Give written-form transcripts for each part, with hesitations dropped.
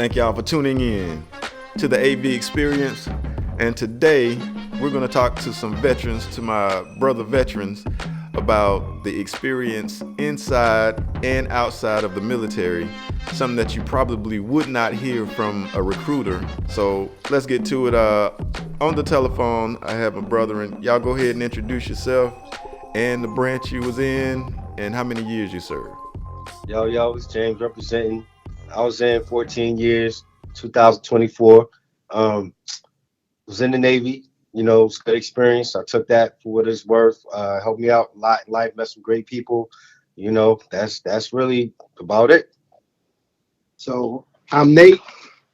Thank y'all for tuning in to the AV Experience. And today we're going to talk to some veterans, to my brother veterans, about the experience inside and outside of the military, something that you probably would not hear from a recruiter. So let's get to it. On the telephone, I have my brother, and y'all go ahead and introduce yourself and the branch you was in and how many years you served. Yo, it's James representing. I was in 14 years, 2024. Was in the Navy, it's a good experience. I took that for what it's worth. Helped me out a lot in life, met some great people. That's really about it. So I'm Nate.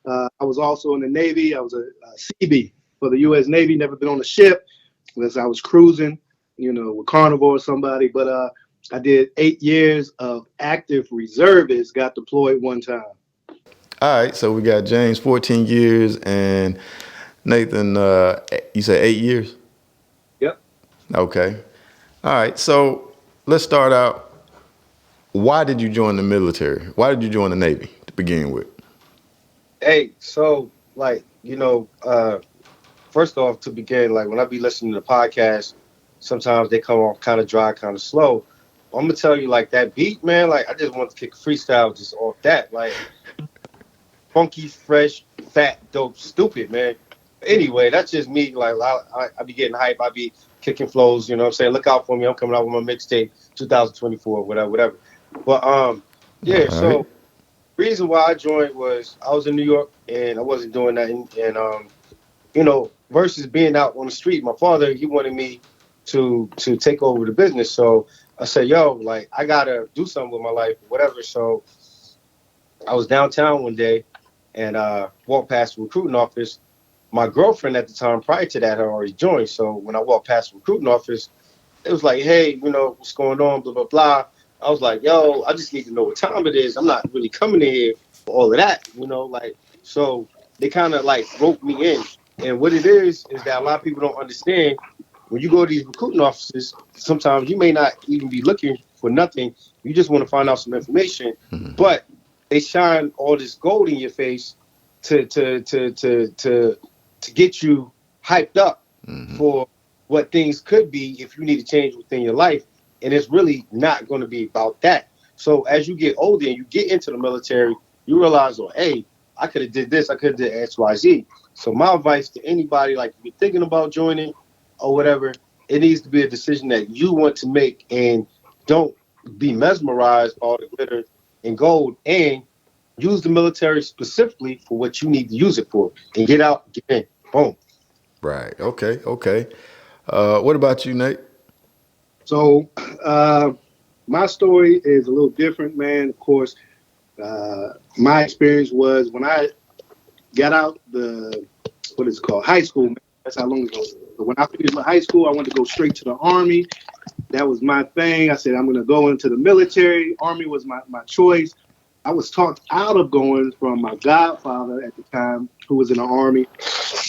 I was also in the Navy. I was a CB for the U.S. Navy. Never been on a ship unless I was cruising, with Carnival or somebody. But I did 8 years of active reservist. Got deployed one time. All right, so we got James, 14 years, and Nathan, you say 8 years? Yep. Okay. All right, so let's start out. Why did you join the military? Why did you join the Navy to begin with? Hey, so first off, to begin, like when I be listening to the podcast, sometimes they come off kind of dry, kind of slow. I'm gonna tell you, like that beat, man. Like I just want to kick a freestyle just off that, like funky, fresh, fat, dope, stupid, man. Anyway, that's just me. Like I be getting hype. I be kicking flows. You know what I'm saying? Look out for me. I'm coming out with my mixtape 2024, whatever. But yeah. All right. So reason why I joined was I was in New York and I wasn't doing nothing. And versus being out on the street, my father he wanted me to take over the business. So I said, yo, like I gotta do something with my life, whatever. So I was downtown one day and walked past the recruiting office. My girlfriend at the time, prior to that, had already joined. So when I walked past the recruiting office, it was like, hey, what's going on, blah, blah, blah. I was like, yo, I just need to know what time it is. I'm not really coming in here for all of that, so they kind of like roped me in. And what it is that a lot of people don't understand. When you go to these recruiting offices, sometimes you may not even be looking for nothing. You just want to find out some information. Mm-hmm. But they shine all this gold in your face to get you hyped up for what things could be if you need to change within your life. And it's really not going to be about that. So as you get older and you get into the military, you realize, oh, hey, I could have did this, I could have did X, Y, Z. So my advice to anybody, like if you're thinking about joining or whatever, it needs to be a decision that you want to make, and don't be mesmerized by all the glitter and gold, and use the military specifically for what you need to use it for, and get out, get in, boom. Right. Okay. What about you, Nate? So my story is a little different, man. Of course, my experience was when I got out what is it called, high school. Man, that's how long ago. But when I finished my high school, I wanted to go straight to the Army. That was my thing. I said, I'm going to go into the military. Army was my choice. I was talked out of going from my godfather at the time, who was in the Army,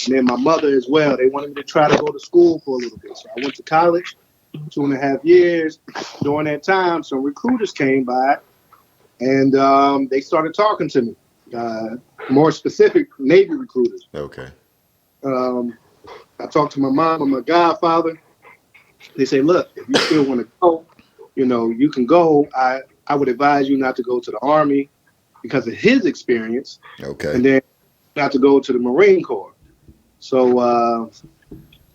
and then my mother as well. They wanted me to try to go to school for a little bit. So I went to college, 2.5 years. During that time, some recruiters came by, and they started talking to me. More specific, Navy recruiters. Okay. I talked to my mom and my godfather. They say, look, if you still want to go, you can go. I would advise you not to go to the Army because of his experience. Okay. And then not to go to the Marine Corps. So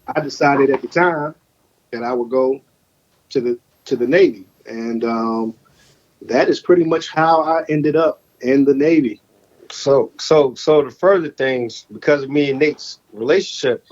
I decided at the time that I would go to the Navy. And that is pretty much how I ended up in the Navy. So the further things, because of me and Nate's relationship,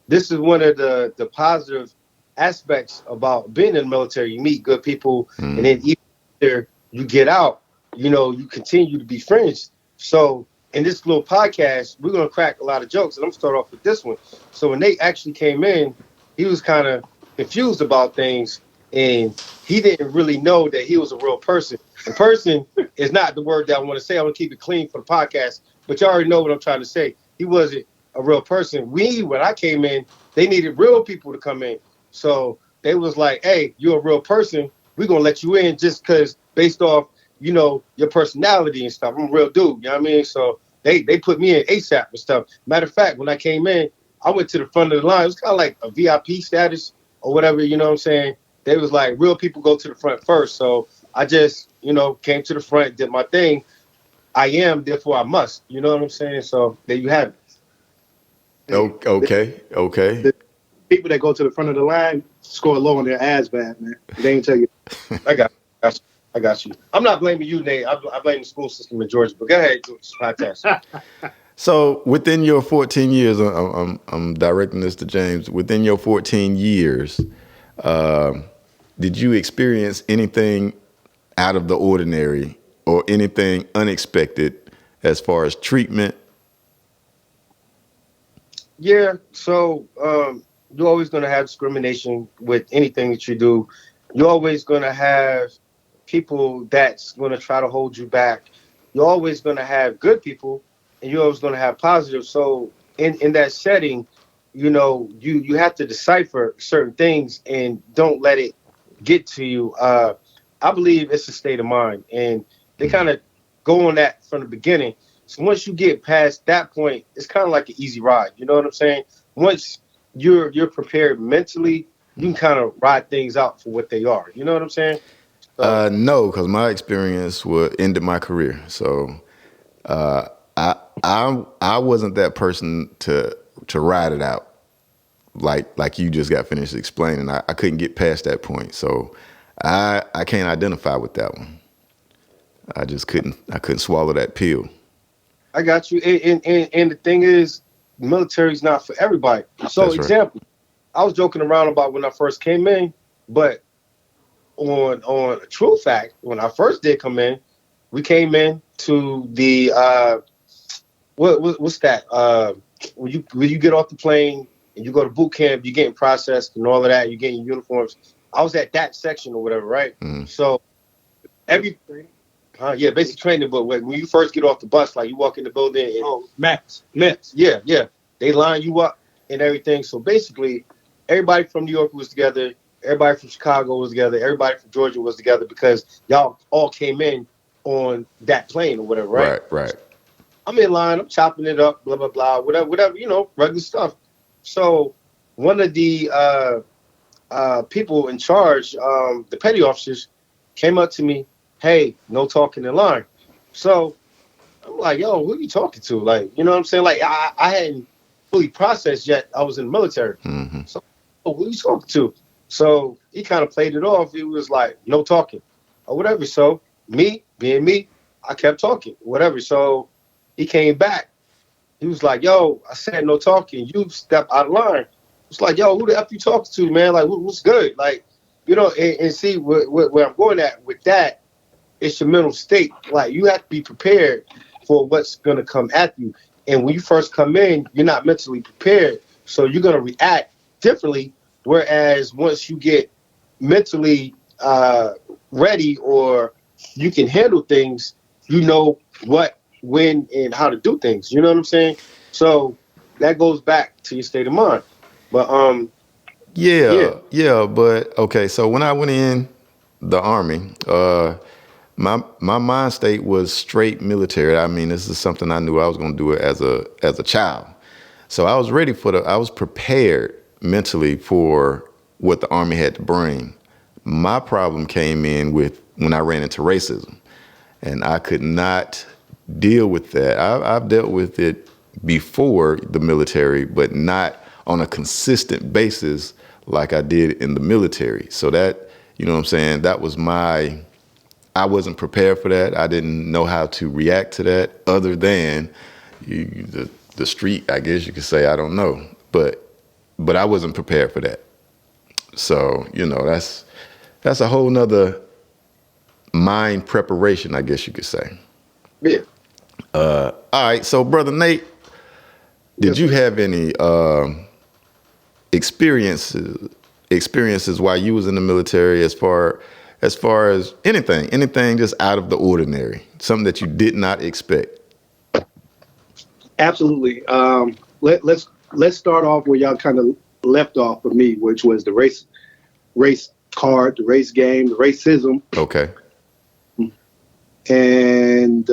this is one of the positive aspects about being in the military. You meet good people, and then even after you get out, you continue to be friends. So in this little podcast, we're going to crack a lot of jokes, and I'm going to start off with this one. So when Nate actually came in, he was kind of confused about things, and he didn't really know that he was a real person. And person is not the word that I want to say. I want to keep it clean for the podcast, but you already know what I'm trying to say. He wasn't a real person. When I came in, they needed real people to come in. So they was like, hey, you're a real person. We're going to let you in just because based off, your personality and stuff. I'm a real dude. You know what I mean? So they put me in ASAP and stuff. Matter of fact, when I came in, I went to the front of the line. It was kind of like a VIP status or whatever, you know what I'm saying? They was like, real people go to the front first. So I just, came to the front, did my thing. I am, therefore I must. You know what I'm saying? So there you have it. Okay. The people that go to the front of the line score low on their ASVAB, man. They ain't tell you. I got you. I'm not blaming you, Nate. I blame the school system in Georgia. But go ahead, do this podcast. So within your 14 years, I'm directing this to James. Within your 14 years, did you experience anything out of the ordinary or anything unexpected as far as treatment? Yeah. So you're always going to have discrimination with anything that you do. You're always going to have people that's going to try to hold you back. You're always going to have good people, and you're always going to have positive. So in that setting, you have to decipher certain things and don't let it get to you. I believe it's a state of mind, and they kind of go on that from the beginning. So once you get past that point, it's kind of like an easy ride. You know what I'm saying? Once you're prepared mentally, you can kind of ride things out for what they are. You know what I'm saying? So, No, because my experience ended my career. So I wasn't that person to ride it out like you just got finished explaining. I couldn't get past that point. So I can't identify with that one. I just couldn't swallow that pill. I got you. And the thing is, the military's not for everybody. So That's right. example, I was joking around about when I first came in, but on a true fact, when I first did come in, we came in to the what's that? When you get off the plane and you go to boot camp, you're getting processed and all of that, you're getting your uniforms. I was at that section or whatever, right? Mm-hmm. So basic training. But when you first get off the bus, like you walk in the building and Max. yeah, they line you up and everything. So basically, everybody from New York was together. Everybody from Chicago was together. Everybody from Georgia was together because y'all all came in on that plane or whatever, right? Right. I'm in line. I'm chopping it up, blah, blah, blah, whatever, regular stuff. So one of the people in charge, the petty officers, came up to me, hey, no talking in line. So I'm like, yo, who are you talking to? Like, you know what I'm saying? Like, I hadn't fully processed yet. I was in the military. Mm-hmm. So, who are you talking to? So he kind of played it off. He was like, no talking or whatever. So me, being me, I kept talking, whatever. So he came back. He was like, yo, I said no talking. You stepped out of line. It's like, yo, who the F you talking to, man? Like, what's good? Like, and see where I'm going at with that, it's your mental state. Like, you have to be prepared for what's going to come at you. And when you first come in, you're not mentally prepared. So you're going to react differently. Whereas once you get mentally ready or you can handle things, you know what, when, and how to do things. You know what I'm saying? So that goes back to your state of mind. But Yeah, but okay, so when I went in the Army, my mind state was straight military. I mean, this is something I knew I was going to do it as a child. So I was ready I was prepared mentally for what the Army had to bring. My problem came in with when I ran into racism, and I could not deal with that. I've dealt with it before the military, but not on a consistent basis like I did in the military. So that, you know what I'm saying, that was I wasn't prepared for that. I didn't know how to react to that other than the street, I guess you could say. I don't know. But I wasn't prepared for that. So, that's a whole nother mind preparation, I guess you could say. yeah. All right. So, Brother Nate, did you have any experiences while you was in the military as far as anything just out of the ordinary, something that you did not expect? Absolutely. Let's start off where y'all kind of left off for me, which was the race card, the race game, the racism. Okay. And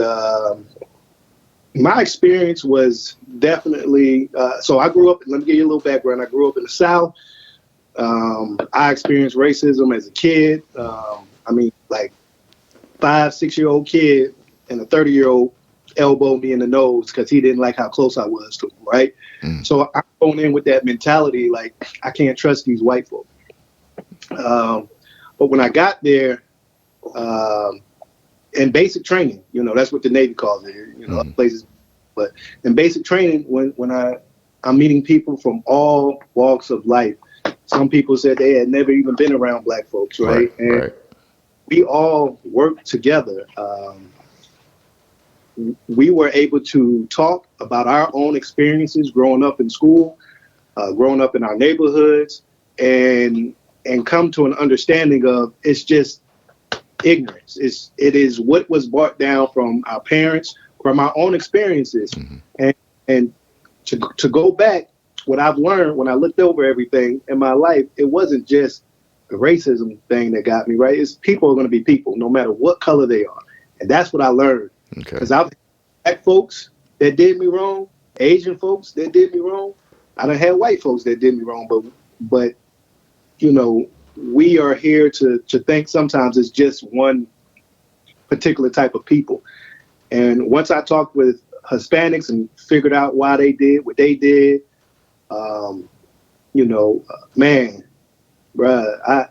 My experience was definitely, so I grew up, let me give you a little background. I grew up in the South. I experienced racism as a kid. Like 5-6-year-old kid and a 30-year-old elbowed me in the nose because he didn't like how close I was to him, right? So I'm going in with that mentality, like, I can't trust these white folk. But when I got there, in basic training, that's what the Navy calls it, other places. But in basic training, when I'm meeting people from all walks of life, some people said they had never even been around black folks, right? And we all worked together. We were able to talk about our own experiences growing up in school, growing up in our neighborhoods, and come to an understanding of it's just ignorance. It is what was brought down from our parents, from our own experiences. And to go back, what I've learned when I looked over everything in my life, it wasn't just the racism thing that got me, right? It's people are going to be people, no matter what color they are. And that's what I learned. Because I've had black folks that did me wrong, Asian folks that did me wrong. I done had white folks that did me wrong, but we are here to think sometimes it's just one particular type of people. And once I talked with Hispanics and figured out why they did what they did, man, bruh,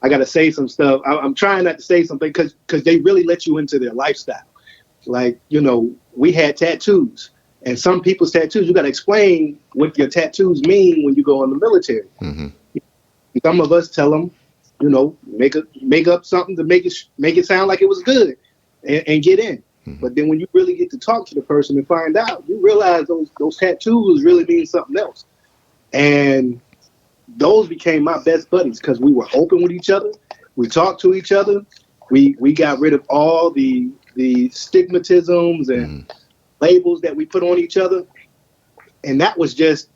I got to say some stuff. I'm trying not to say something because they really let you into their lifestyle. Like, we had tattoos, and some people's tattoos, you got to explain what your tattoos mean when you go in the military. Some of us tell them, make up something to make it sound like it was good and get in. But then when you really get to talk to the person and find out, you realize those tattoos really mean something else. And those became my best buddies because we were open with each other. We talked to each other. We got rid of all the stigmatisms and labels that we put on each other. And that was just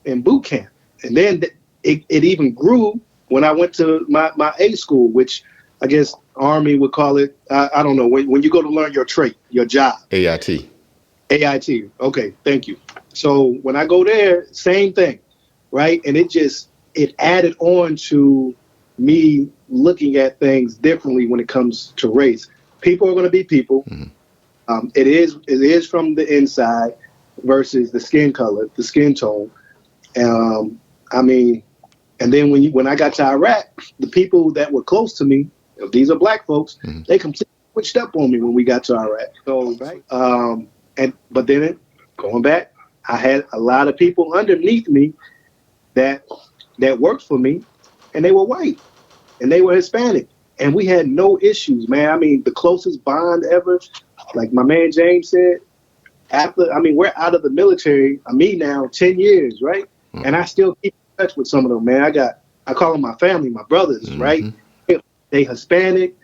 in boot camp. And then it even grew when I went to my A school, which I guess Army would call it, I don't know, when you go to learn your trait, your job. AIT. AIT. Okay, thank you. So when I go there, same thing, right? And it added on to me looking at things differently when it comes to race. People are going to be people. It is from the inside versus the skin color, the skin tone. And then when I got to Iraq, the people that were close to me, these are black folks, they completely switched up on me when we got to Iraq. So, but then going back, I had a lot of people underneath me that worked for me, and they were white, and they were Hispanic, and we had no issues, man. I mean, the closest bond ever, like my man James said, we're out of the military, me now, 10 years, right? And I still keep in touch with some of them, man. I call them my family, my brothers, right? They Hispanic,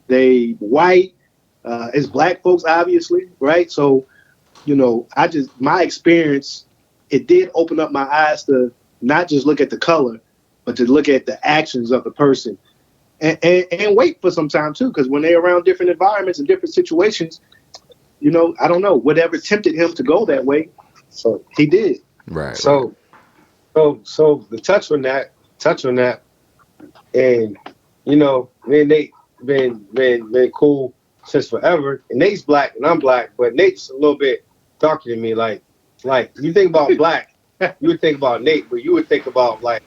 they white, it's black folks, obviously, right? So, my experience, it did open up my eyes to not just look at the color, but to look at the actions of the person and wait for some time too, because when they're around different environments and different situations, I don't know, whatever tempted him to go that way, so he did. Right. So the touch on that, and me and Nate been cool since forever. And Nate's black and I'm black, but Nate's a little bit darker than me. Like you think about black, you would think about Nate, but you would think about like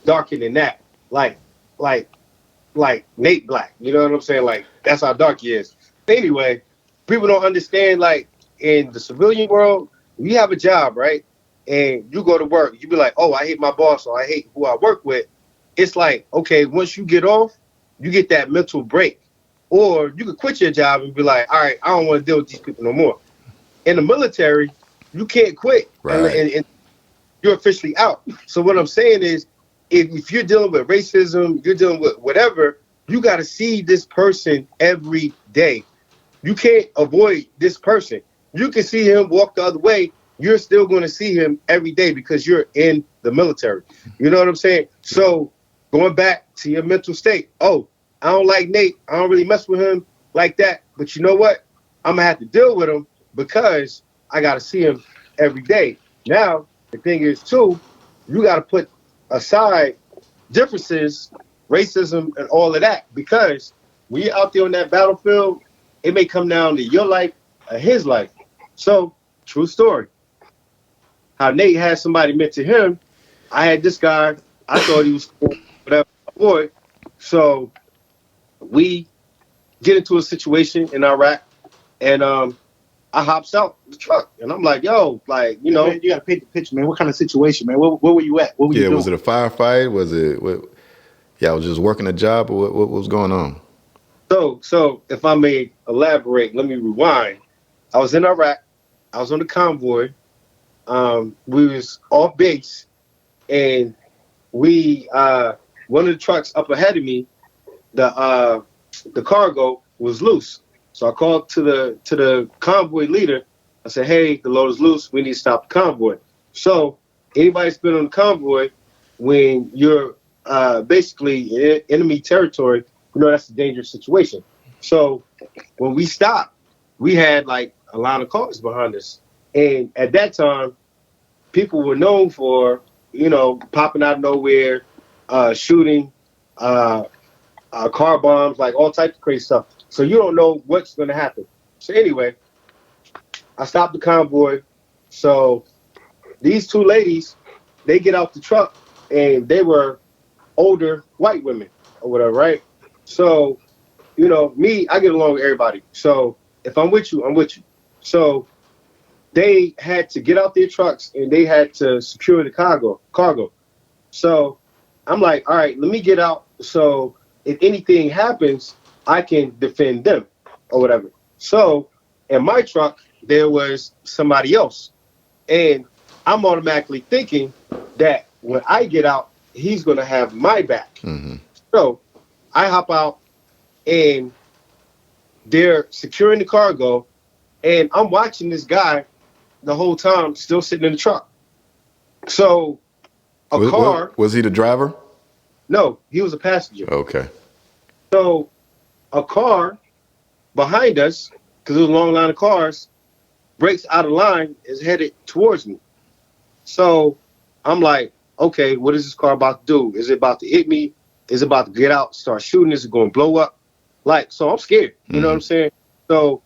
darker than that. Like Nate black. You know what I'm saying? Like that's how dark he is. Anyway, people don't understand, like in the civilian world, you have a job, right? And you go to work, you be like, oh, I hate my boss or I hate who I work with. It's like, okay, once you get off, you get that mental break. Or you could quit your job and be like, all right, I don't want to deal with these people no more. In the military, you can't quit. Right. And you're officially out. So what I'm saying is, if you're dealing with racism, you're dealing with whatever, you got to see this person every day. You can't avoid this person. You can see him walk the other way. You're still going to see him every day because you're in the military. You know what I'm saying? So going back to your mental state, oh, I don't like Nate. I don't really mess with him like that. But you know what? I'm going to have to deal with him because I got to see him every day. Now, the thing is, too, you got to put aside differences, racism, and all of that, because when you're out there on that battlefield, it may come down to your life or his life. So, true story. How Nate had somebody mentor him, I had this guy, I thought he was cool, whatever, boy. So, we get into a situation in Iraq, and I hops out the truck, and I'm like, yo, like, you know. Man, you got to paint the picture, man. What kind of situation, man? Where were you at? What were you doing? Was it a firefight? Was it, I was just working a job, or what was going on? So if I may elaborate, let me rewind. I was in Iraq. I was on the convoy. We was off base, and we one of the trucks up ahead of me, the cargo was loose. So I called to the convoy leader. I said, "Hey, the load is loose. We need to stop the convoy." So anybody that's been on the convoy, when you're basically in enemy territory, you know that's a dangerous situation. So when we stopped, we had like a line of cars behind us, and at that time, people were known for, you know, popping out of nowhere, shooting, car bombs, like all types of crazy stuff. So you don't know what's going to happen. So anyway, I stopped the convoy. So these two ladies, they get out the truck, and they were older white women or whatever, right? So, you know, me, I get along with everybody. So if I'm with you, I'm with you. So they had to get out their trucks, and they had to secure the cargo. So I'm like, all right, let me get out. So if anything happens, I can defend them or whatever. So in my truck, there was somebody else. And I'm automatically thinking that when I get out, he's going to have my back. Mm-hmm. So I hop out, and they're securing the cargo, and I'm watching this guy the whole time still sitting in the truck. So was he the driver? No, he was a passenger. Okay. So a car behind us, because it was a long line of cars, breaks out of line, is headed towards me. So I'm like, okay, what is this car about to do? Is it about to hit me? Is it about to get out, start shooting? Is it going to blow up? Like, so I'm scared. You know what I'm saying? So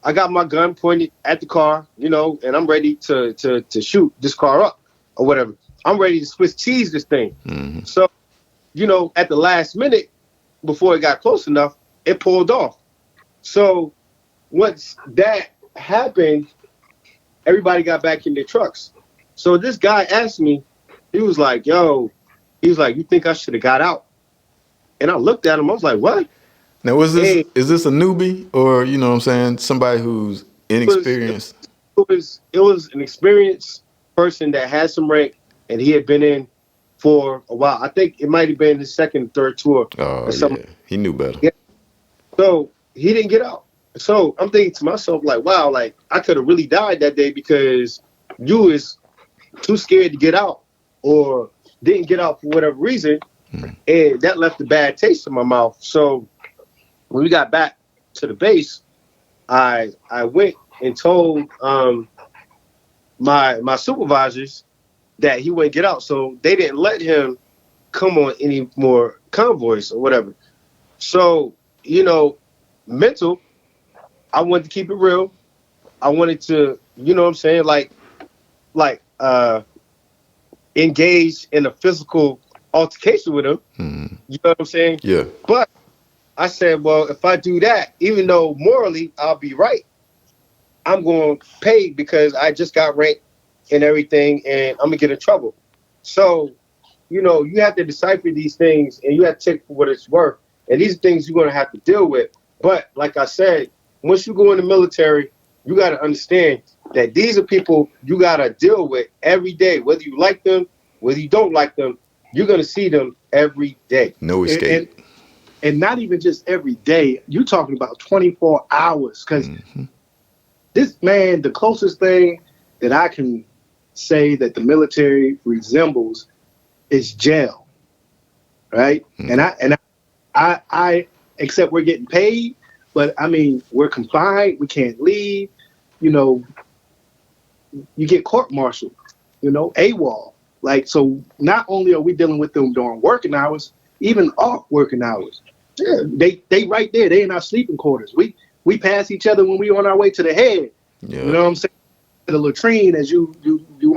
I got my gun pointed at the car, you know, and I'm ready to shoot this car up or whatever. I'm ready to Swiss cheese this thing. Mm-hmm. So, you know, at the last minute, before it got close enough, it pulled off. So once that happened, everybody got back in their trucks. So this guy asked me, he was like, you think I should have got out? And I looked at him, I was like, what? Now, is this a newbie, or, you know what I'm saying, somebody who's inexperienced? It was an experienced person that had some rank, and he had been in for a while. I think it might have been his second, third tour. Oh, yeah. He knew better. Yeah. So he didn't get out. So I'm thinking to myself, like, wow, like, I could have really died that day because you was too scared to get out or didn't get out for whatever reason. And that left a bad taste in my mouth. So when we got back to the base, I went and told my supervisors that he wouldn't get out. So they didn't let him come on any more convoys or whatever. So, you know, mental, I wanted to keep it real. I wanted to, you know what I'm saying, like engage in a physical altercation with him. Mm-hmm. You know what I'm saying? Yeah. But I said, well, if I do that, even though morally I'll be right, I'm going to pay because I just got ranked and everything, and I'm going to get in trouble. So, you know, you have to decipher these things, and you have to take for what it's worth. And these are things you're going to have to deal with. But like I said, once you go in the military, you got to understand that these are people you got to deal with every day. Whether you like them, whether you don't like them, you're going to see them every day. No escape. And not even just every day. You're talking about 24 hours. Because this, man, the closest thing that I can say that the military resembles is jail. Right? And I except we're getting paid, but I mean, we're confined. We can't leave. You know, you get court-martialed, AWOL. Like, so not only are we dealing with them during working hours, even off working hours. Yeah, they right there. They in our sleeping quarters. We pass each other when we on our way to the head. Yeah. You know what I'm saying? The latrine, as you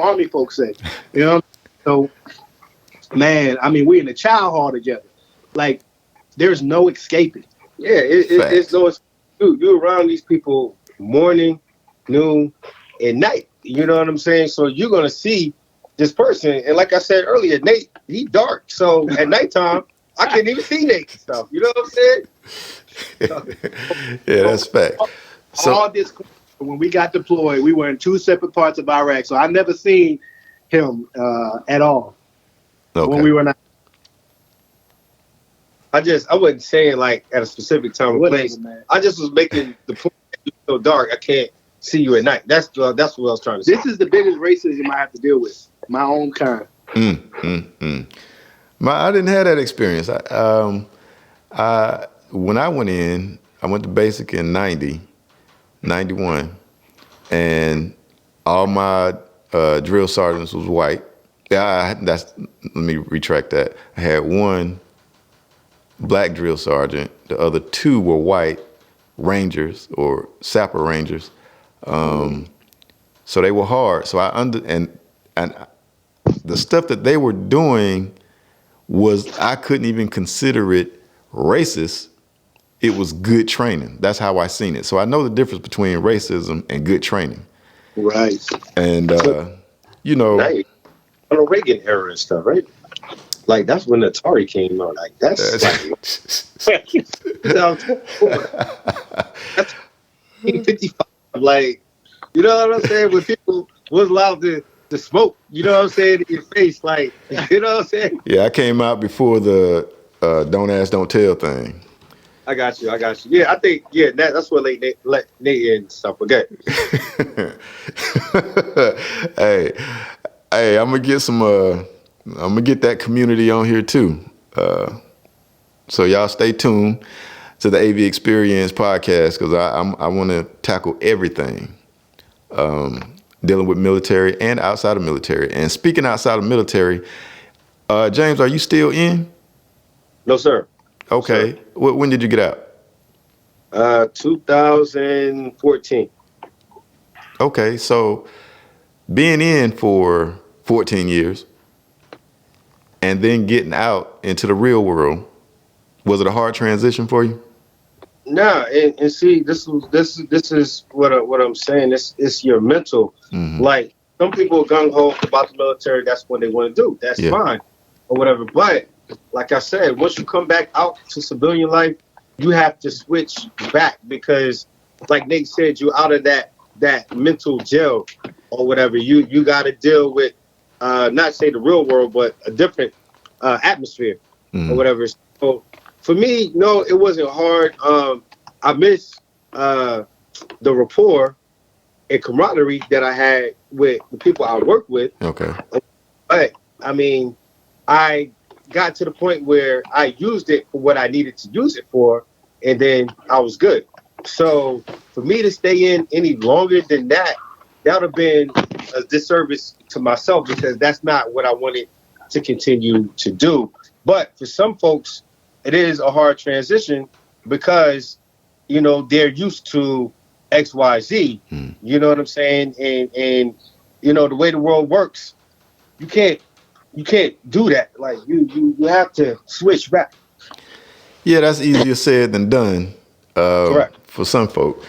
Army folks say. You know? So, man, I mean, we in the child hall together. Like, there's no escaping. Yeah, it's no. You around these people morning, noon, and night. You know what I'm saying? So you're gonna see this person, and like I said earlier, Nate, he dark. So at nighttime, I can't even see Nate and stuff. You know what I'm saying? Yeah, that's fact. So All this, when we got deployed, we were in two separate parts of Iraq, so I never seen him at all when we were not. I wasn't saying like at a specific time or place. Man. I just was making the point that you're so dark, I can't see you at night. That's what I was trying to say. This is the biggest racism I have to deal with. My own kind. I didn't have that experience. When I went in, I went to basic in 91, and all my drill sergeants was white. Let me retract that. I had one black drill sergeant. The other two were white rangers or sapper rangers. So they were hard. So and the stuff that they were doing I couldn't even consider it racist. It was good training. That's how I seen it. So I know the difference between racism and good training. Right. And, Ronald Reagan era and stuff, right? Like, that's when Atari came out. Like, that's like... that's 55. Like, you know what I'm saying? When people was allowed to smoke, you know what I'm saying, in your face. Like, you know what I'm saying? Yeah, I came out before the don't ask, don't tell thing. I got you. Yeah, I think, that's what let Nate and stuff forget. Hey, I'm gonna get that community on here too. So y'all stay tuned to the AV Experience podcast, because I want to tackle everything dealing with military and outside of military. And speaking outside of military, James, are you still in? No, sir. Okay. Sir. When did you get out? 2014. Okay, so being in for 14 years and then getting out into the real world, was it a hard transition for you? Nah, and see, this is what I'm saying. It's your mental. Mm-hmm. Like, some people are gung ho about the military. That's what they want to do. That's fine, or whatever. But like I said, once you come back out to civilian life, you have to switch back, because, like Nate said, you're out of that mental jail or whatever. You got to deal with not say the real world, but a different atmosphere or whatever. So for me, no, it wasn't hard. I miss the rapport and camaraderie that I had with the people I worked with. Okay. But I mean, I got to the point where I used it for what I needed to use it for, and then I was good. So for me to stay in any longer than that would have been a disservice to myself, because that's not what I wanted to continue to do. But for some folks, it is a hard transition, because, they're used to X, Y, Z. You know what I'm saying? And the way the world works, you can't do that. Like, you have to switch back. Yeah, that's easier said than done. Correct. For some folk.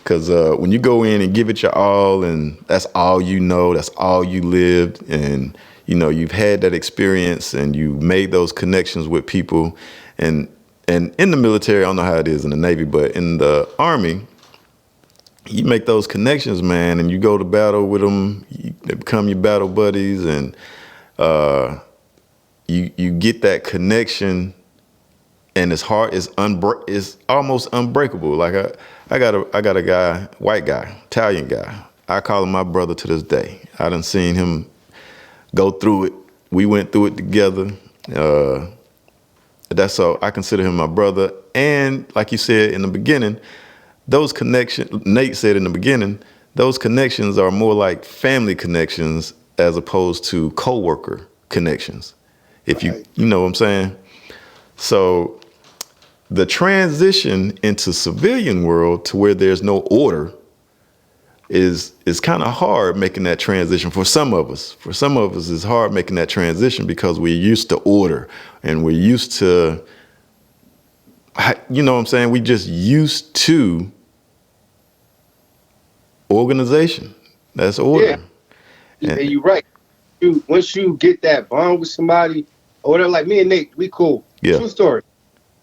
Because when you go in and give it your all, and that's all you know, that's all you lived, and you've had that experience, and you made those connections with people, and in the military, I don't know how it is in the Navy, but in the Army, you make those connections, man, and you go to battle with them. They become your battle buddies, and you get that connection, and it's hard. It's almost unbreakable. Like I got a guy, white guy, Italian guy. I call him my brother to this day. I done seen him go through it. We went through it together. That's so I consider him my brother. And like you said in the beginning, those connections, Nate said in the beginning, those connections are more like family connections as opposed to coworker connections. If you know what I'm saying? So the transition into civilian world to where there's no order is kind of hard making that transition for some of us. For some of us, it's hard making that transition because we're used to order and we're used to, you know what I'm saying? We just used to organization. That's order. Yeah, and you're right. Once you get that bond with somebody, or whatever, like me and Nate, we cool. Yeah. True story.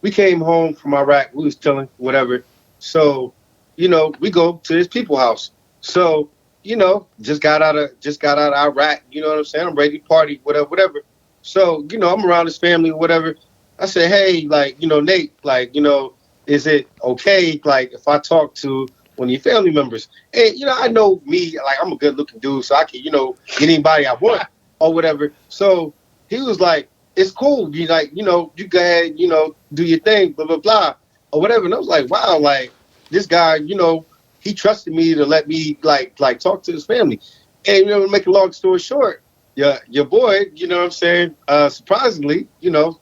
We came home from Iraq. We was chilling, whatever. So, you know, we go to this people house. So, you know, just got out of Iraq. You know what I'm saying? I'm ready to party, whatever. So, you know, I'm around his family, whatever. I said, hey, like, you know, Nate, like, you know, is it okay, like, if I talk to one of your family members? And, you know, I know me, like, I'm a good looking dude, so I can, you know, get anybody I want or whatever. So he was like, it's cool. You like, you know, you go ahead, you know, do your thing, blah, blah, blah, or whatever. And I was like, wow, like, this guy, you know, he trusted me to let me, like talk to his family. And, you know, to make a long story short, your boy, you know what I'm saying, surprisingly, you know,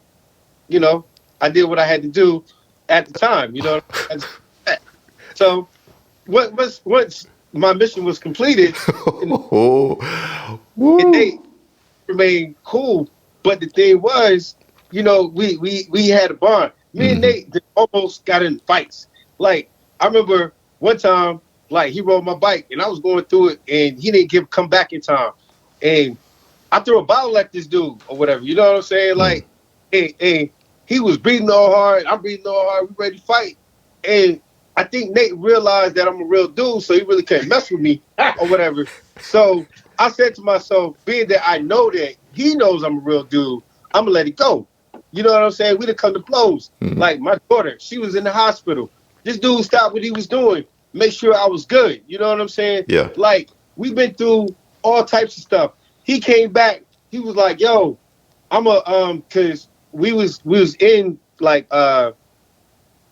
I did what I had to do at the time, you know. So once my mission was completed, and they remained cool. But the thing was, you know, we had a bond. Me and Nate almost got in fights. Like, I remember one time, like, he rode my bike and I was going through it and he didn't come back in time. And I threw a bottle at this dude or whatever. You know what I'm saying? Like, and he was breathing all hard. I'm breathing all hard. We ready to fight. And I think Nate realized that I'm a real dude, so he really can't mess with me or whatever. So I said to myself, being that I know that he knows I'm a real dude, I'm going to let it go. You know what I'm saying? We done come to blows. Like, my daughter, she was in the hospital. This dude stopped what he was doing, make sure I was good. You know what I'm saying? Yeah. Like, we've been through all types of stuff. He came back. He was like, yo, because we was in, like, the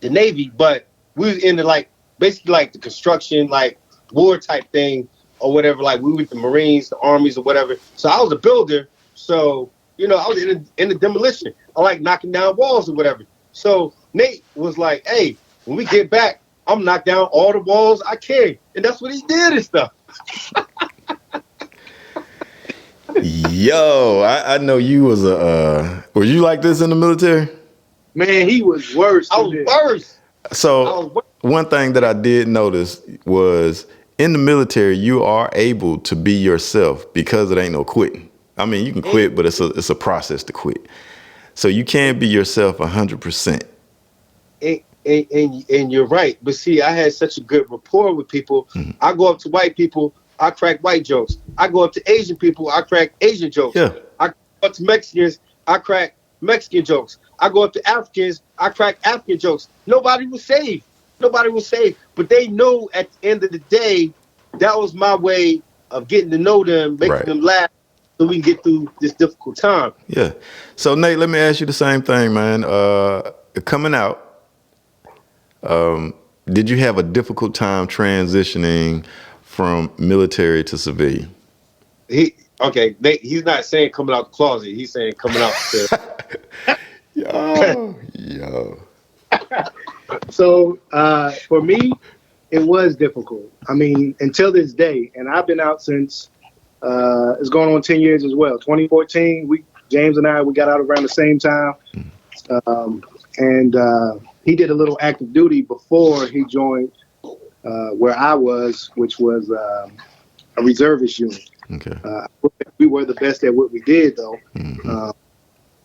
Navy, but we was in the, like, basically, like, the construction, like, war type thing or whatever. Like, we were with the Marines, the armies or whatever. So I was a builder. So, you know, I was in the demolition. I like knocking down walls or whatever. So Nate was like, hey, when we get back, I'm knock down all the walls I can. And that's what he did and stuff. Yo, I know you was were you like this in the military? Man, he was worse. I was worse. So one thing that I did notice was in the military, you are able to be yourself because it ain't no quitting. I mean, you can quit, but it's a process to quit. So you can be yourself 100%. And you're right. But see, I had such a good rapport with people. I go up to white people, I crack white jokes. I go up to Asian people, I crack Asian jokes. Yeah. I go up to Mexicans, I crack Mexican jokes. I go up to Africans, I crack African jokes. Nobody was saved. But they know at the end of the day, that was my way of getting to know them, making them laugh, so we can get through this difficult time. Yeah. So Nate, let me ask you the same thing, man. Coming out, did you have a difficult time transitioning from military to civilian? He's not saying coming out the closet. He's saying coming out the Yo. So for me, it was difficult. I mean, until this day, and I've been out since it's going on 10 years as well. 2014, James and I got out around the same time, and he did a little active duty before he joined where I was, which was a reservist unit. Okay. We were the best at what we did, though.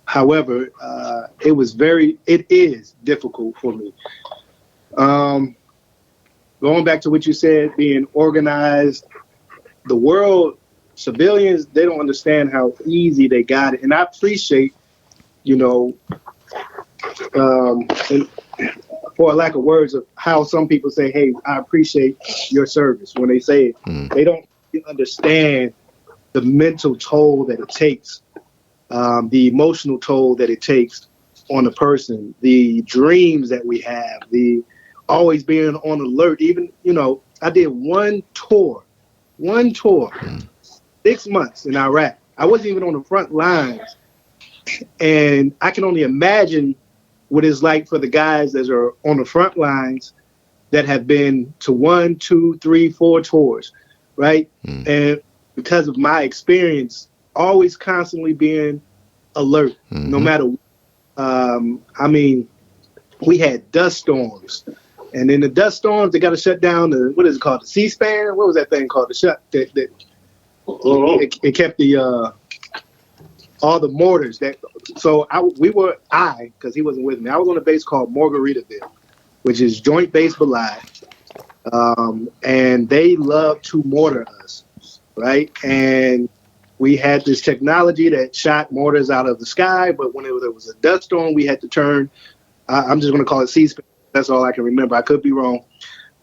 However, it is difficult for me. Going back to what you said, being organized, the world, civilians, they don't understand how easy they got it. And I appreciate, you know, and for a lack of words, of how some people say, hey, I appreciate your service when they say it. They don't understand the mental toll that it takes, the emotional toll that it takes on a person, the dreams that we have, the always being on alert. Even, you know, I did one tour, 6 months in Iraq. I wasn't even on the front lines. And I can only imagine what it's like for the guys that are on the front lines that have been to 1, 2, 3, 4 tours, right? And because of my experience, always constantly being alert, no matter. I mean, we had dust storms, and in the dust storms, they got to shut down the, what is it called, the C-SPAN? What was that thing called? The shut that it kept the all the mortars. That so because he wasn't with me. I was on a base called Margaritaville, which is Joint Base Balad, and they love to mortar us, right? And we had this technology that shot mortars out of the sky, but when there was a dust storm, we had to turn. I'm just going to call it C-SPAN. That's all I can remember. I could be wrong,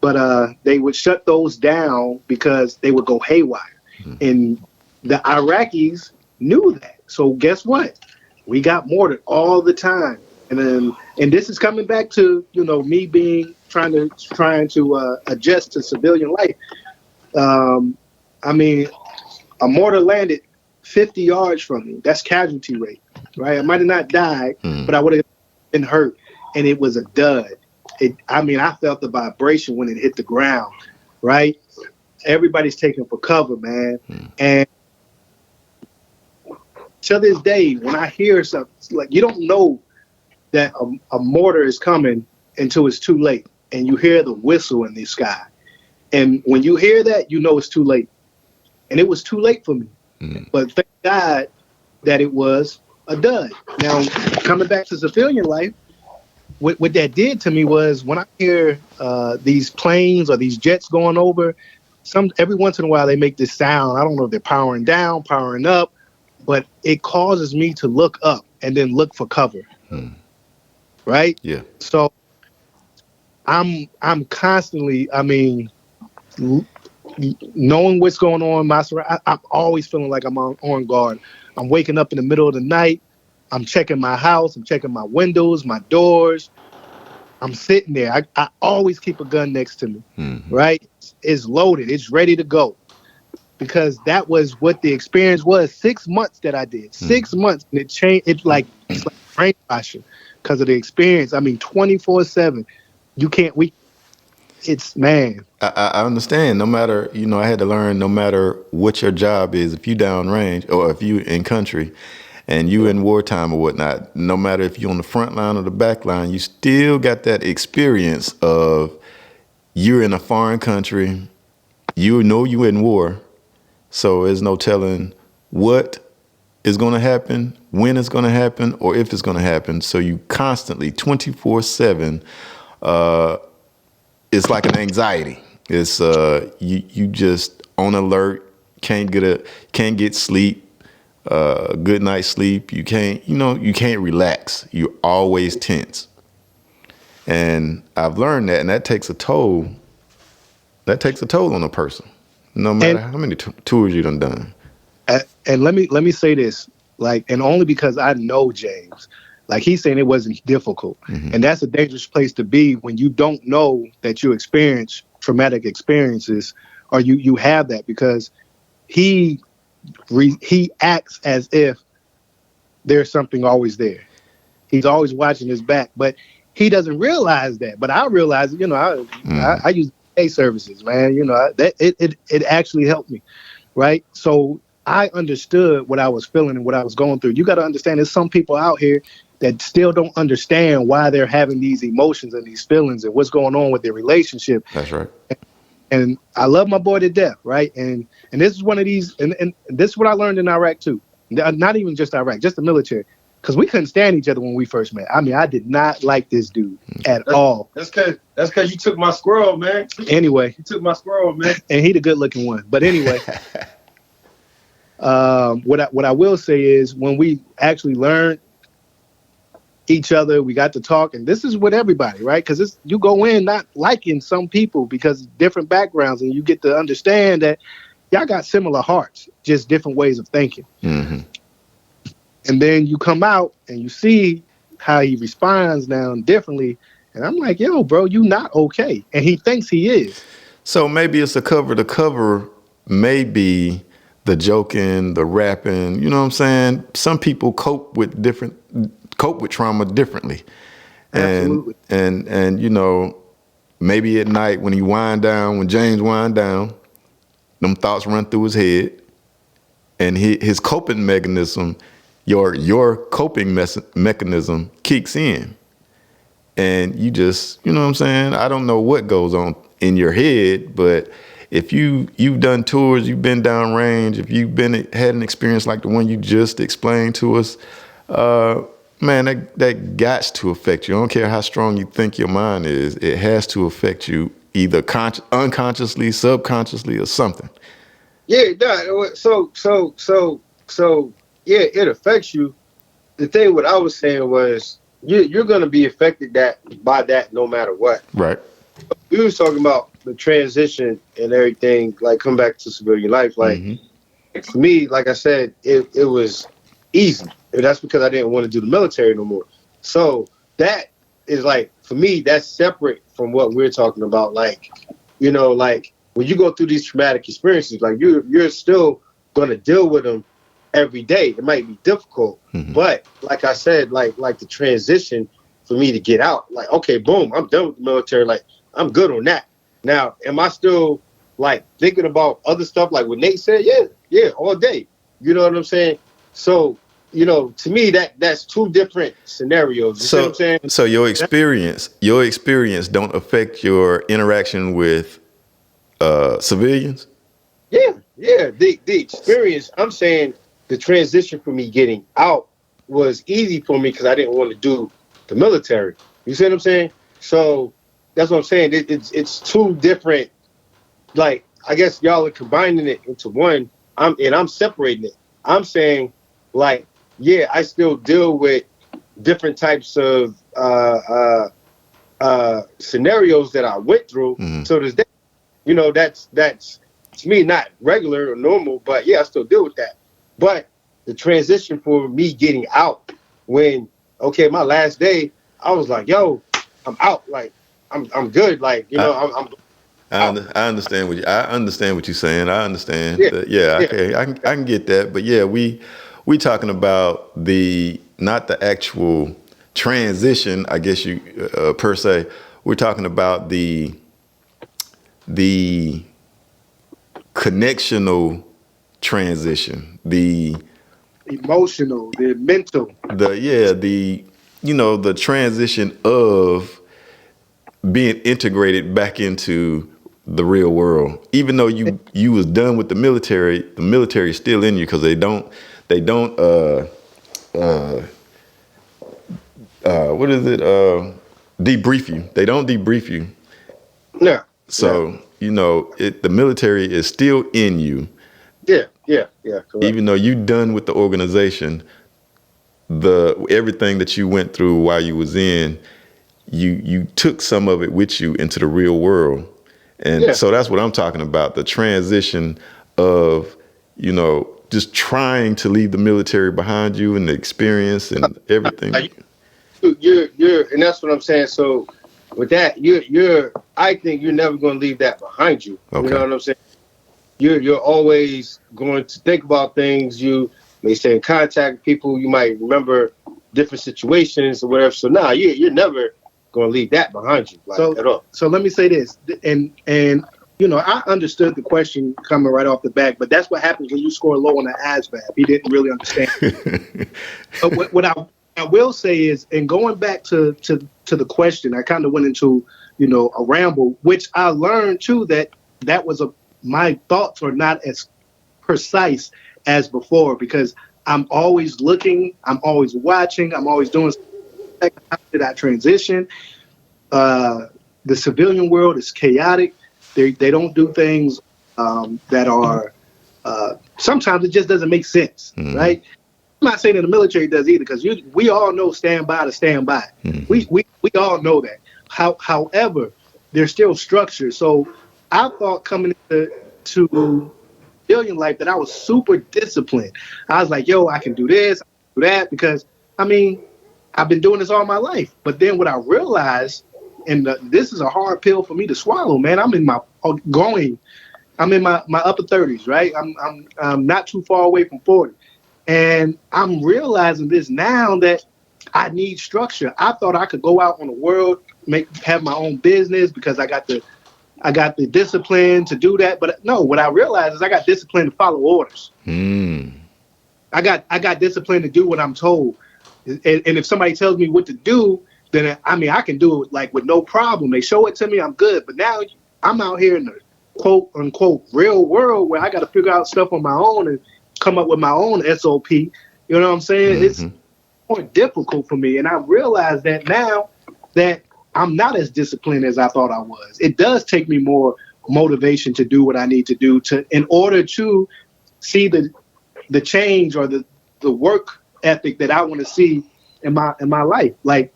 but they would shut those down because they would go haywire, and the Iraqis knew that. So guess what? We got mortared all the time, and this is coming back to me being trying to adjust to civilian life. I mean, a mortar landed 50 yards from me. That's casualty rate, right? I might have not died, but I would have been hurt, and it was a dud. I felt the vibration when it hit the ground, right? Everybody's taking for cover, man. And to this day, when I hear something, like, you don't know that a mortar is coming until it's too late, and you hear the whistle in the sky. And when you hear that, you know it's too late. And it was too late for me. But thank God that it was a dud. Now, coming back to civilian life, what that did to me was when I hear these planes or these jets going over, every once in a while they make this sound. I don't know if they're powering down, powering up, but it causes me to look up and then look for cover. Right? Yeah. So I'm constantly, knowing what's going on, I'm always feeling like I'm on guard. I'm waking up in the middle of the night. I'm checking my house. I'm checking my windows, my doors. I'm sitting there. I always keep a gun next to me, right? It's loaded. It's ready to go. Because that was what the experience was. 6 months that I did. 6 months. And it changed. It's like brainwashing because of the experience. 24/7. Man. I understand. No matter, I had to learn, no matter what your job is, if you downrange or if you in country and you in wartime or whatnot, no matter if you're on the front line or the back line, you still got that experience of you're in a foreign country, you know you in war, so there's no telling what is going to happen, when it's going to happen, or if it's going to happen. So you constantly, 24/7, it's like an anxiety. It's you just on alert, can't get sleep, good night's sleep. You can't relax. You're always tense. And I've learned that, and that takes a toll. That takes a toll on a person, no matter how many tours you done. And let me say this, and only because I know James. Like, he's saying it wasn't difficult. And that's a dangerous place to be when you don't know that you experience traumatic experiences, or you have that, because he acts as if there's something always there. He's always watching his back, but he doesn't realize that. But I realize, I use A services, man. That it actually helped me, right? So I understood what I was feeling and what I was going through. You got to understand, there's some people out here that still don't understand why they're having these emotions and these feelings and what's going on with their relationship. That's right. And I love my boy to death, right? And this is one of these, and this is what I learned in Iraq too. Not even just Iraq, just the military. Because we couldn't stand each other when we first met. I did not like this dude at all. That's because you took my squirrel, man. Anyway. You took my squirrel, man. And he the good looking one. But anyway. What I will say is, when we actually learned each other, we got to talk, and this is with everybody, right? Because you go in not liking some people because different backgrounds, and you get to understand that y'all got similar hearts, just different ways of thinking. And then you come out and you see how he responds now differently, and I'm like, yo, bro, you not okay, and he thinks he is. So maybe it's a cover. The cover may be the joking, the rapping. You know what I'm saying? Some people cope with trauma differently, Absolutely. and you know, maybe at night when when James wind down, them thoughts run through his head, and his coping mechanism, your coping mechanism kicks in, and you just, you know what I'm saying? I don't know what goes on in your head, but if you've done tours, you've been downrange, if you've had an experience like the one you just explained to us, man, that gots to affect you. I don't care how strong you think your mind is, it has to affect you either unconsciously, subconsciously, or something. Yeah, so yeah, it affects you. The thing what I was saying was you're gonna be affected by that no matter what. Right. We was talking about the transition and everything, like come back to civilian life. Like for me, like I said, it was easy. And that's because I didn't want to do the military no more. So that is like, for me, that's separate from what we're talking about. Like, you know, like when you go through these traumatic experiences, like you're still going to deal with them every day. It might be difficult, but like I said, like the transition for me to get out, like, okay, boom, I'm done with the military. Like, I'm good on that. Now, am I still like thinking about other stuff? Like what Nate said, yeah, all day. You know what I'm saying? So, you know, to me, that's two different scenarios. You see what I'm saying? So your experience don't affect your interaction with civilians? Yeah. The experience, I'm saying the transition for me getting out was easy for me because I didn't want to do the military. You see what I'm saying? So that's what I'm saying. It's two different, like, I guess y'all are combining it into one. I'm separating it. I'm saying, like, yeah, I still deal with different types of scenarios that I went through. So there's that, you know, that's to me not regular or normal, but yeah, I still deal with that. But the transition for me getting out, when my last day, I was like, yo, I'm out. Like I'm good. Like, you know, I understand I understand what you're saying. I understand. Yeah. Okay, I can get that. But yeah, we talking about not the actual transition, I guess you per se. We're talking about the connectional transition, the emotional, the mental, the transition of being integrated back into the real world. Even though you was done with the military is still in you, because they don't what is it, debrief you. They don't debrief you. No. So you know, the military is still in you. Yeah. Correct. Even though you done with the organization, everything that you went through while you was in, you took some of it with you into the real world. And so that's what I'm talking about, the transition of, you know, just trying to leave the military behind you and the experience and everything. You're and that's what I'm saying. So with that, I think you're never going to leave that behind you. Okay. You know what I'm saying? You're always going to think about things. You may stay in contact with people. You might remember different situations or whatever. So you're never going to leave that behind you, at all. So let me say this, and you know, I understood the question coming right off the bat, but that's what happens when you score low on the ASVAB. He didn't really understand. But what I will say is, and going back to the question, I kind of went into, you know, a ramble, which I learned too that was my thoughts are not as precise as before, because I'm always looking, I'm always watching, I'm always doing. How did I transition? The civilian world is chaotic. They don't do things that are. Sometimes it just doesn't make sense, right? I'm not saying that the military does either, because we all know stand by to stand by. We all know that. However, there's still structure. So I thought coming into civilian life that I was super disciplined. I was like, yo, I can do this, I can do that, because I mean, I've been doing this all my life. But then what I realized, and this is a hard pill for me to swallow, man. I'm in my going. I'm in my upper 30s, right? I'm not too far away from 40. And I'm realizing this now that I need structure. I thought I could go out on the world, have my own business because I got the discipline to do that. But no, what I realized is I got discipline to follow orders. I got discipline to do what I'm told. And if somebody tells me what to do, then I can do it like with no problem. They show it to me, I'm good. But now I'm out here in the quote unquote real world where I got to figure out stuff on my own and come up with my own SOP. You know what I'm saying? It's more difficult for me. And I realize that now that I'm not as disciplined as I thought I was. It does take me more motivation to do what I need to do in order to see the change or the work ethic that I want to see in my life. Like,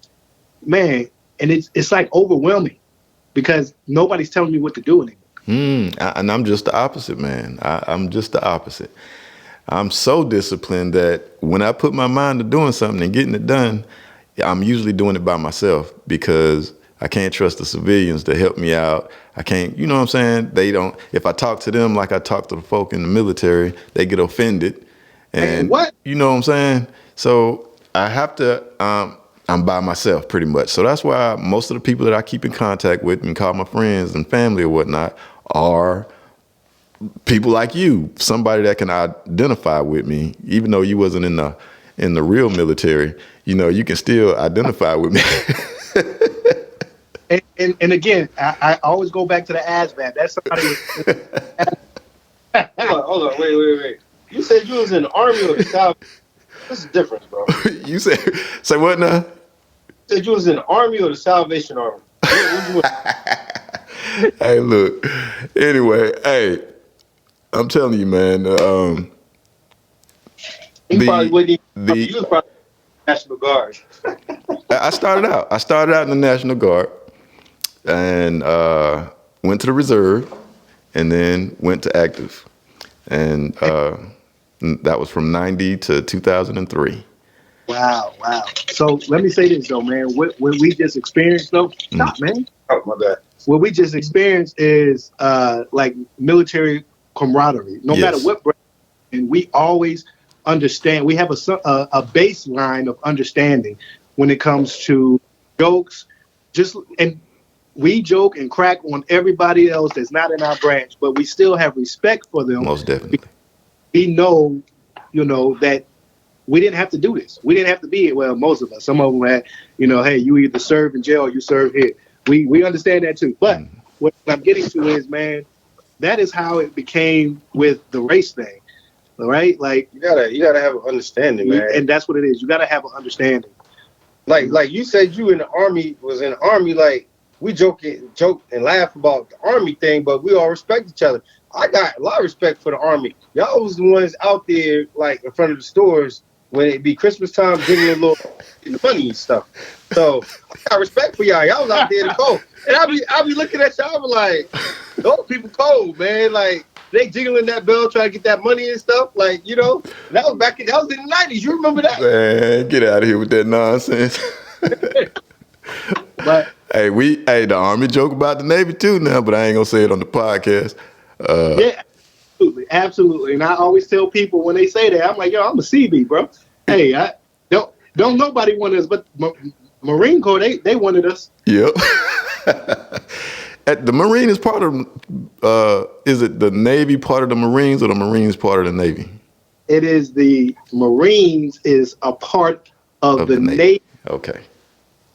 man, and it's like overwhelming because nobody's telling me what to do anymore. And I'm just the opposite, man. I'm just the opposite. I'm so disciplined that when I put my mind to doing something and getting it done, I'm usually doing it by myself because I can't trust the civilians to help me out. I can't, you know what I'm saying? They don't, if I talk to them like I talk to the folk in the military, they get offended. And what? You know what I'm saying? So I have to, I'm by myself pretty much. So that's why most of the people that I keep in contact with and call my friends and family or whatnot are people like you, somebody that can identify with me, even though you wasn't in the real military. You know, you can still identify with me. and again, I always go back to the ASVAB. That's somebody. Hold on, wait. You said you was in the Army or the South. What's the difference, bro? You say what now? You said you was in the Army or the Salvation Army. Hey, look. Anyway, hey, I'm telling you, man. You was probably National Guard. I started out in the National Guard and went to the reserve and then went to active. And that was from 90 to 2003. Wow. So let me say this, though, man. What we just experienced, though, stop, man. Oh, my bad. What we just experienced is like military camaraderie. No matter what brand, and we always understand. We have a baseline of understanding when it comes to jokes. And we joke and crack on everybody else that's not in our branch, but we still have respect for them. Most definitely. We know, that we didn't have to do this. We didn't have to be it. Well, most of us. Some of them had, hey, you either serve in jail or you serve here. We understand that too. But what I'm getting to is, man, that is how it became with the race thing. All right? Like you gotta have an understanding, man. And that's what it is. You gotta have an understanding. Like you said you was in the army, like we joke and laugh about the army thing, but we all respect each other. I got a lot of respect for the army. Y'all was the ones out there like in front of the stores when it be Christmas time, giving a little money and stuff. So I got respect for y'all. Y'all was out there to go. And I be looking at y'all, I be like, those people cold, man. Like they jiggling that bell trying to get that money and stuff. Like, that was that was in the 90s. You remember that? Man, get out of here with that nonsense. But the Army joke about the Navy too now, but I ain't gonna say it on the podcast. Yeah, absolutely. And I always tell people when they say that, I'm like, yo, I'm a CB, bro. Hey, I don't nobody want us, but Marine Corps, they wanted us. Yep. The Marine is part of, is it the Navy part of the Marines or the Marines part of the Navy? It is the Marines is a part of the Navy. Okay.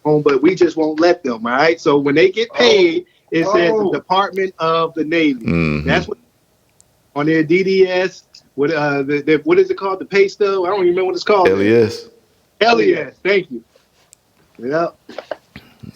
But we just won't let them, all right? So when they get paid, it says the Department of the Navy. Mm-hmm. That's what on their DDS. What is it called? The pay stub? I don't even remember what it's called. LES. LES. Thank you. Yep.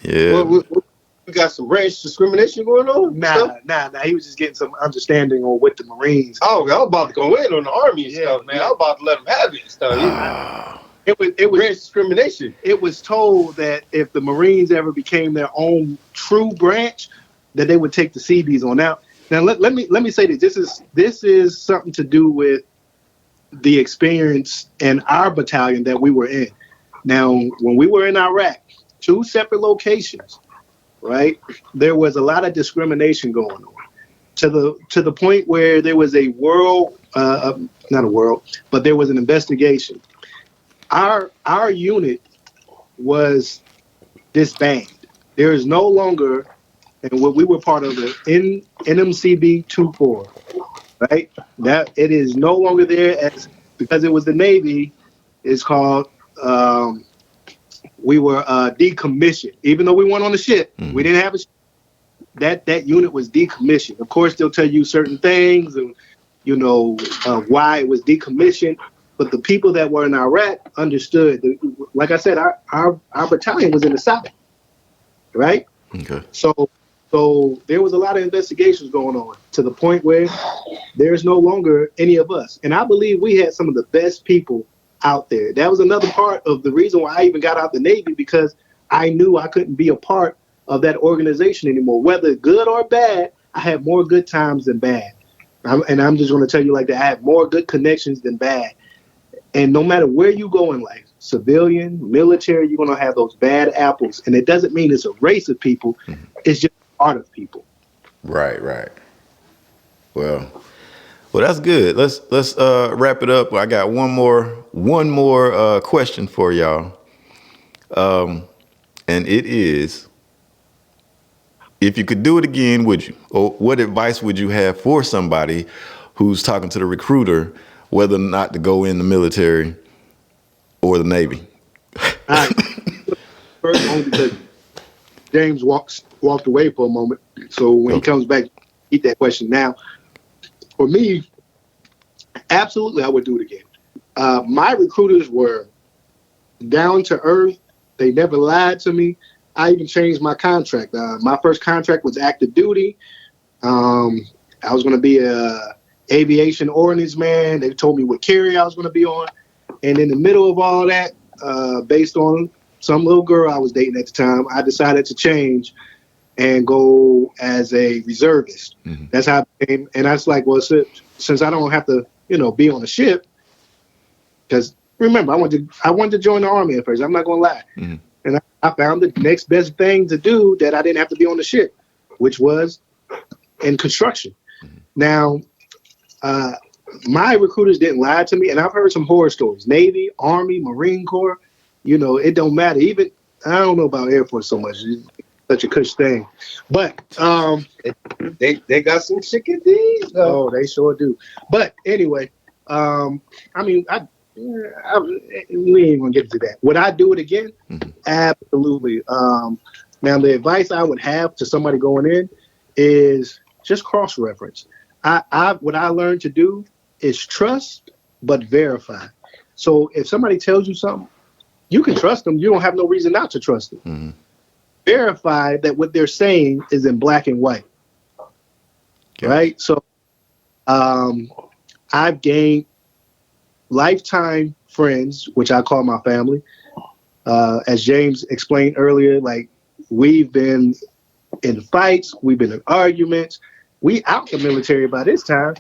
Yeah. We got some race discrimination going on? Nah. He was just getting some understanding on what the Marines. Oh, I was about to go in on the Army and stuff, man. I was about to let them have it and stuff. It was race discrimination. It was told that if the Marines ever became their own true branch, that they would take the Seabees on. Now let me say this. This is something to do with the experience in our battalion that we were in. Now, when we were in Iraq, 2 separate locations, right? There was a lot of discrimination going on. to the point where there was a world, not a world, but there was an investigation. Our unit was disbanded. There is no longer, and what we were part of the NMCB 24, right? That it is no longer there as because it was the Navy. It's called. We were decommissioned, even though we weren't on the ship. Mm-hmm. We didn't have a ship. That unit was decommissioned. Of course, they'll tell you certain things, and why it was decommissioned. But the people that were in Iraq understood. Like I said, our battalion was in the South, right? Okay. So there was a lot of investigations going on to the point where there's no longer any of us. And I believe we had some of the best people out there. That was another part of the reason why I even got out the Navy, because I knew I couldn't be a part of that organization anymore. Whether good or bad, I had more good times than bad. I'm just going to tell you like that. I had more good connections than bad. And no matter where you go in life, civilian, military, you're going to have those bad apples. And it doesn't mean it's a race of people. Mm-hmm. It's just part of people. Right. Well, that's good. Let's wrap it up. I got one more question for y'all. And it is, if you could do it again, would you? Or what advice would you have for somebody who's talking to the recruiter whether or not to go in the military or the Navy? All right. First, only because James walked away for a moment. So when he comes back, eat that question. Now, for me, absolutely, I would do it again. My recruiters were down to earth. They never lied to me. I even changed my contract. My first contract was active duty. I was going to be a aviation ordnance man. They told me what carrier I was going to be on. And in the middle of all that, based on some little girl I was dating at the time, I decided to change and go as a reservist. Mm-hmm. That's how I became. And I was like, well, since I don't have to, be on a ship, because remember, I wanted to join the Army at first. I'm not going to lie. Mm-hmm. And I found the next best thing to do that I didn't have to be on the ship, which was in construction. Mm-hmm. Now, my recruiters didn't lie to me, and I've heard some horror stories. Navy, Army, Marine Corps, it don't matter. Even, I don't know about Air Force so much. It's such a cush thing. But they got some chicken D's. Oh, they sure do. But anyway, we ain't gonna get to that. Would I do it again? Mm-hmm. Absolutely. Now, the advice I would have to somebody going in is just cross-reference. What I learned to do is trust, but verify. So if somebody tells you something, you can trust them. You don't have no reason not to trust them. Mm-hmm. Verify that what they're saying is in black and white. Okay. Right? So I've gained lifetime friends, which I call my family. As James explained earlier, like we've been in fights, we've been in arguments. We out the military by this time,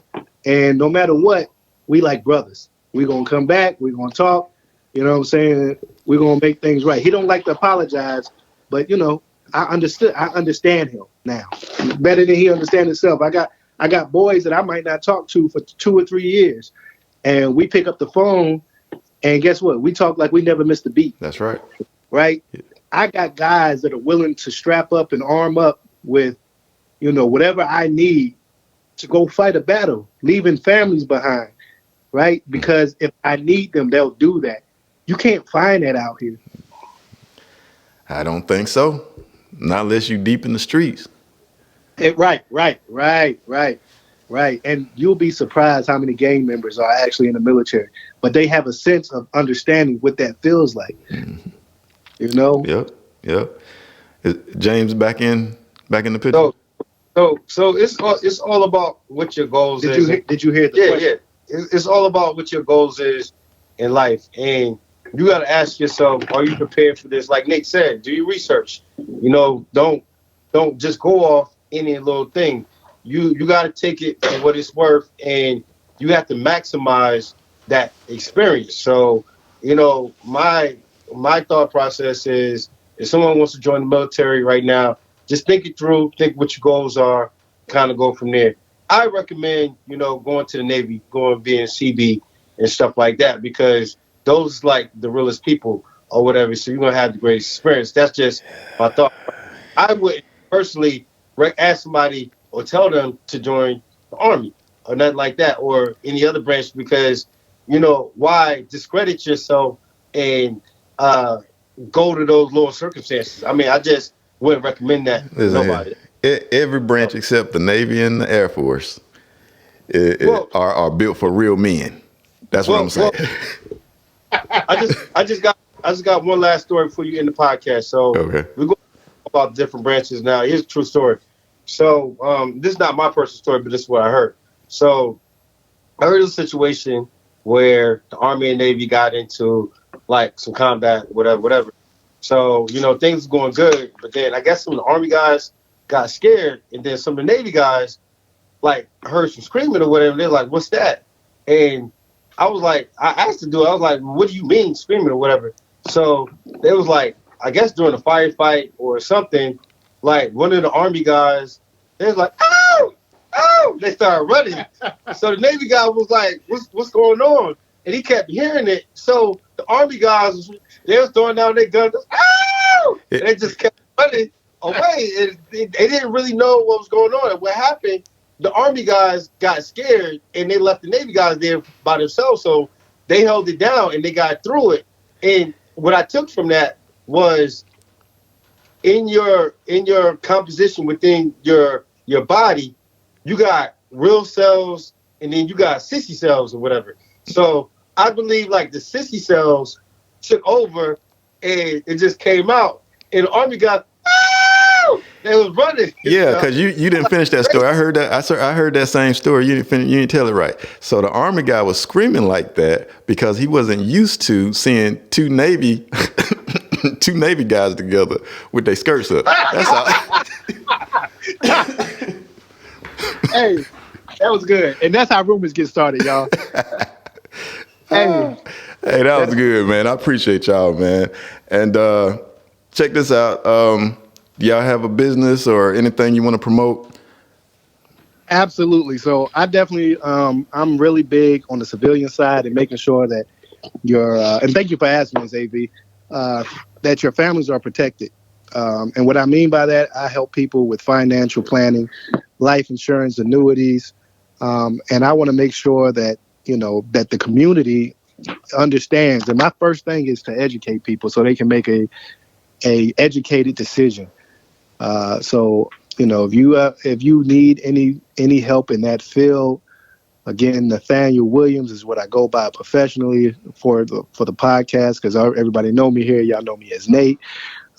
and no matter what, we like brothers. We're going to come back. We're going to talk. You know what I'm saying? We're going to make things right. He don't like to apologize, but, I understand him now better than he understands himself. I got boys that I might not talk to for 2 or 3 years, and we pick up the phone, and guess what? We talk like we never missed a beat. That's right. Right? Yeah. I got guys that are willing to strap up and arm up with, whatever I need to go fight a battle, leaving families behind, right? Because if I need them, they'll do that. You can't find that out here. I don't think so. Not unless you deep in the streets. Right. And you'll be surprised how many gang members are actually in the military. But they have a sense of understanding what that feels like. Mm-hmm. Yep. Is James back in the picture? So it's all about what your goals is. Did you hear the question? Yeah. It's all about what your goals is in life, and you got to ask yourself: are you prepared for this? Like Nick said, do your research. Don't just go off any little thing. You got to take it for what it's worth, and you have to maximize that experience. So my thought process is: if someone wants to join the military right now, just think it through, think what your goals are, kind of go from there. I recommend, going to the Navy, being CB and stuff like that, because those like the realest people or whatever. So you're gonna have the greatest experience. That's just my thought. I wouldn't personally ask somebody or tell them to join the Army or nothing like that or any other branch, because why discredit yourself and go to those lower circumstances. I mean, I just wouldn't recommend that to nobody. Every branch except the Navy and the Air Force are built for real men. That's what I'm saying. I just got one last story for you in the podcast. So okay. We're going about different branches now. Here's a true story. So this is not my personal story, but this is what I heard. So I heard of a situation where the Army and Navy got into like some combat, whatever. So, things were going good, but then I guess some of the Army guys got scared, and then some of the Navy guys like heard some screaming or whatever. They're like, "What's that?" And I was like, I asked the dude, I was like, "What do you mean screaming or whatever?" So they was like, I guess during a firefight or something, like one of the Army guys, they was like, "Oh, oh!" They started running. So the Navy guy was like, "What's going on?" And he kept hearing it. So the Army guys, they was throwing down their guns. "Oh!" And they just kept running away. And they didn't really know what was going on. And what happened, the Army guys got scared and they left the Navy guys there by themselves. So they held it down and they got through it. And what I took from that was in your composition within your body, you got real cells and then you got sissy cells or whatever. So I believe like the sissy cells took over and it just came out. And the Army guys, they was running. Yeah, because you didn't finish that story. I heard that. I heard that same story. You didn't tell it right. So the Army guy was screaming like that because he wasn't used to seeing two Navy guys together with their skirts up. That's all. Hey, that was good, and that's how rumors get started, y'all. Hey, that was good, man. I appreciate y'all, man. And check this out. Do y'all have a business or anything you want to promote? Absolutely. So I definitely, I'm really big on the civilian side and making sure that and thank you for asking Ms. AV, that your families are protected. And what I mean by that, I help people with financial planning, life insurance, annuities. And I want to make sure that, that the community understands. And my first thing is to educate people so they can make a educated decision. So, if you need any help in that field, again, Nathaniel Williams is what I go by professionally for the podcast, because everybody know me here. Y'all know me as Nate.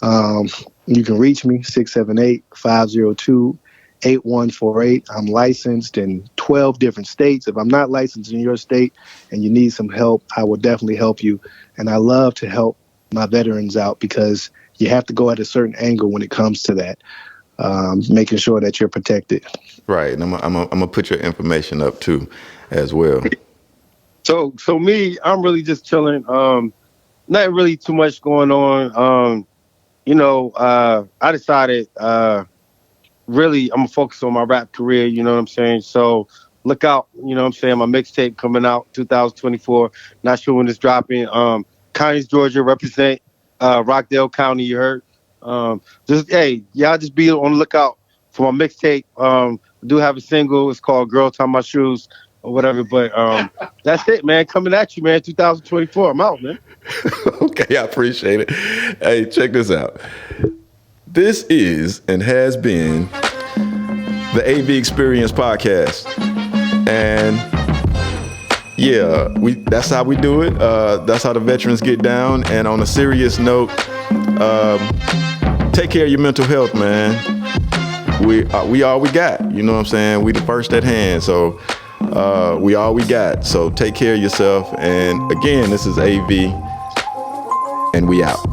You can reach me 678-502-8148. I'm licensed in 12 different states. If I'm not licensed in your state and you need some help, I will definitely help you. And I love to help my veterans out because you have to go at a certain angle when it comes to that, making sure that you're protected. Right, and I'm gonna put your information up too, as well. So me, I'm really just chilling. Not really too much going on. I decided really I'm gonna focus on my rap career. You know what I'm saying? So look out. You know what I'm saying? My mixtape coming out 2024. Not sure when it's dropping. Connie's, Georgia, represent. Rockdale County, you heard. Y'all just be on the lookout for my mixtape. I do have a single. It's called "Girl Tie My Shoes" or whatever. But that's it, man. Coming at you, man. 2024. I'm out, man. Okay, I appreciate it. Hey, check this out. This is and has been the AV Experience podcast, and yeah, that's how we do it. That's how the veterans get down. And on a serious note, take care of your mental health, man. We all we got. You know what I'm saying? We the first at hand. So we all we got. So take care of yourself. And again, this is AV, and we out.